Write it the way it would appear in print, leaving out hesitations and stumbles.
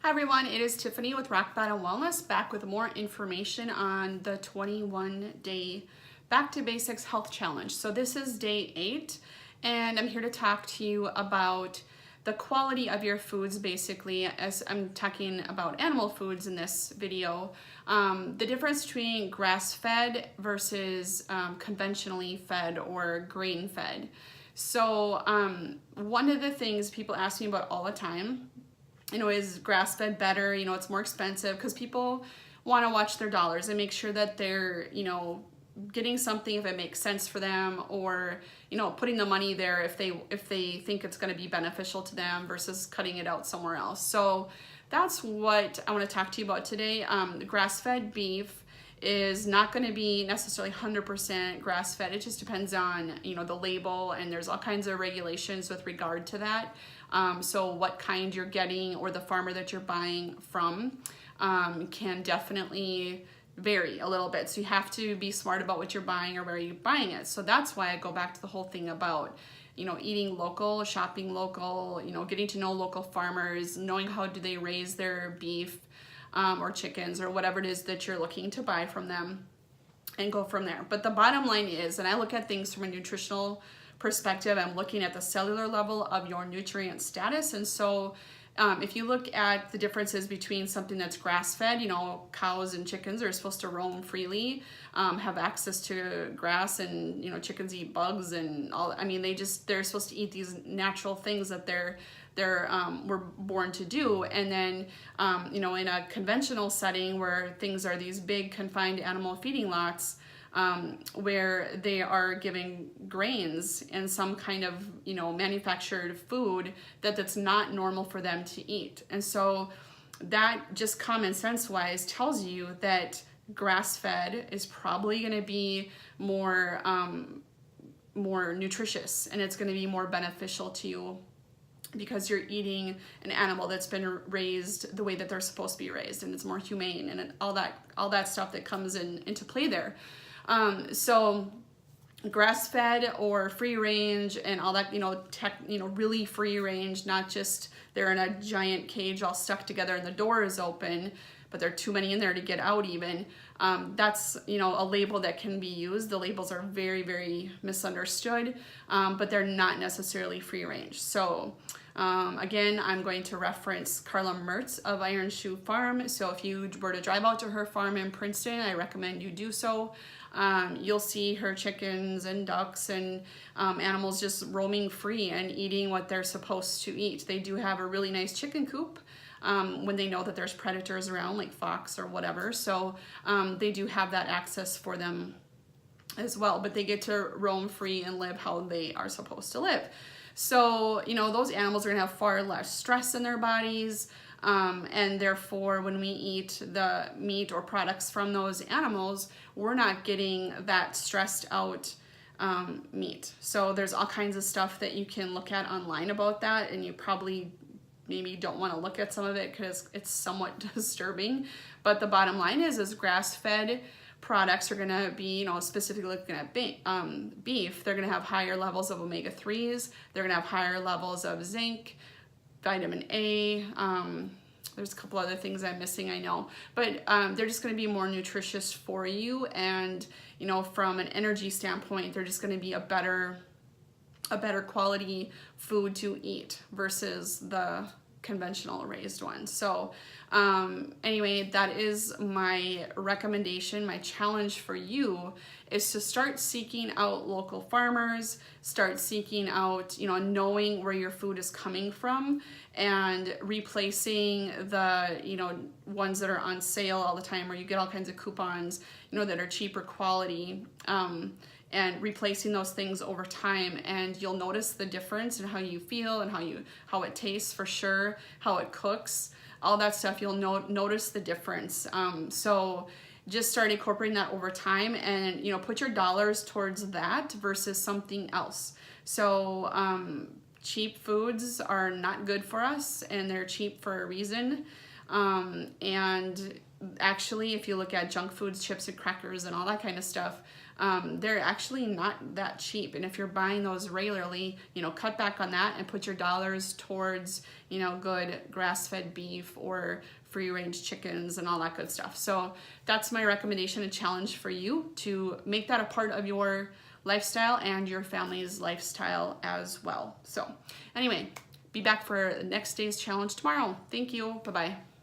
Hi everyone, it is Tiffany with Rock Bottom Wellness, back with more information on the 21-day Back to Basics Health Challenge. So this is day 8, and I'm here to talk to you about the quality of your foods, basically, as I'm talking about animal foods in this video. The difference between grass-fed versus conventionally fed or grain-fed. So one of the things people ask me about all the time, is grass-fed better? It's more expensive because people want to watch their dollars and make sure that they're, getting something if it makes sense for them, or, putting the money there if they think it's going to be beneficial to them versus cutting it out somewhere else. So that's what I want to talk to you about today. Grass-fed beef is not going to be necessarily 100% grass-fed. It just depends on, the label, and there's all kinds of regulations with regard to that. So what kind you're getting or the farmer that you're buying from can definitely vary a little bit. So you have to be smart about what you're buying or where you're buying it. So that's why I go back to the whole thing about, eating local, shopping local, getting to know local farmers, knowing how do they raise their beef or chickens or whatever it is that you're looking to buy from them, and go from there. But the bottom line is, and I look at things from a nutritional perspective, I'm looking at the cellular level of your nutrient status. And so if you look at the differences between something that's grass-fed, cows and chickens are supposed to roam freely, have access to grass, and chickens eat bugs and all. They're supposed to eat these natural things that they're were born to do. And then in a conventional setting where things are these big confined animal feeding lots, where they are giving grains and some kind of manufactured food that's not normal for them to eat. And so that, just common sense wise, tells you that grass-fed is probably going to be more nutritious, and it's going to be more beneficial to you because you're eating an animal that's been raised the way that they're supposed to be raised, and it's more humane, and all that stuff that comes into play there. So grass-fed or free range and all that, really free range, not just they're in a giant cage all stuck together and the door is open, but there are too many in there to get out even. That's, a label that can be used. The labels are very, very misunderstood, but they're not necessarily free range. So again, I'm going to reference Carla Mertz of Iron Shoe Farm. So if you were to drive out to her farm in Princeton, I recommend you do so. You'll see her chickens and ducks and animals just roaming free and eating what they're supposed to eat. They do have a really nice chicken coop when they know that there's predators around, like fox or whatever. So they do have that access for them as well, but they get to roam free and live how they are supposed to live. So, those animals are going to have far less stress in their bodies, and therefore when we eat the meat or products from those animals, we're not getting that stressed out meat. So there's all kinds of stuff that you can look at online about that, and you probably maybe don't want to look at some of it because it's somewhat disturbing. But the bottom line is grass-fed products are going to be, specifically looking at beef, they're going to have higher levels of omega-3s, they're going to have higher levels of zinc, vitamin A, there's a couple other things I'm missing, I know, but they're just going to be more nutritious for you, and from an energy standpoint, they're just going to be a better quality food to eat versus the conventional raised ones. So anyway, that is my recommendation. My challenge for you is to start seeking out local farmers, start seeking out, knowing where your food is coming from, and replacing the, ones that are on sale all the time, where you get all kinds of coupons, that are cheaper quality, and replacing those things over time, and you'll notice the difference in how you feel and how it tastes, for sure, how it cooks, all that stuff. You'll notice the difference. So just start incorporating that over time, and put your dollars towards that versus something else. So cheap foods are not good for us, and they're cheap for a reason. And actually, if you look at junk foods, chips and crackers and all that kind of stuff, they're actually not that cheap. And if you're buying those regularly, you know, cut back on that and put your dollars towards, you know, good grass-fed beef or free-range chickens and all that good stuff. So that's my recommendation and challenge for you, to make that a part of your lifestyle and your family's lifestyle as well. So anyway, be back for the next day's challenge tomorrow. Thank you. Bye-bye.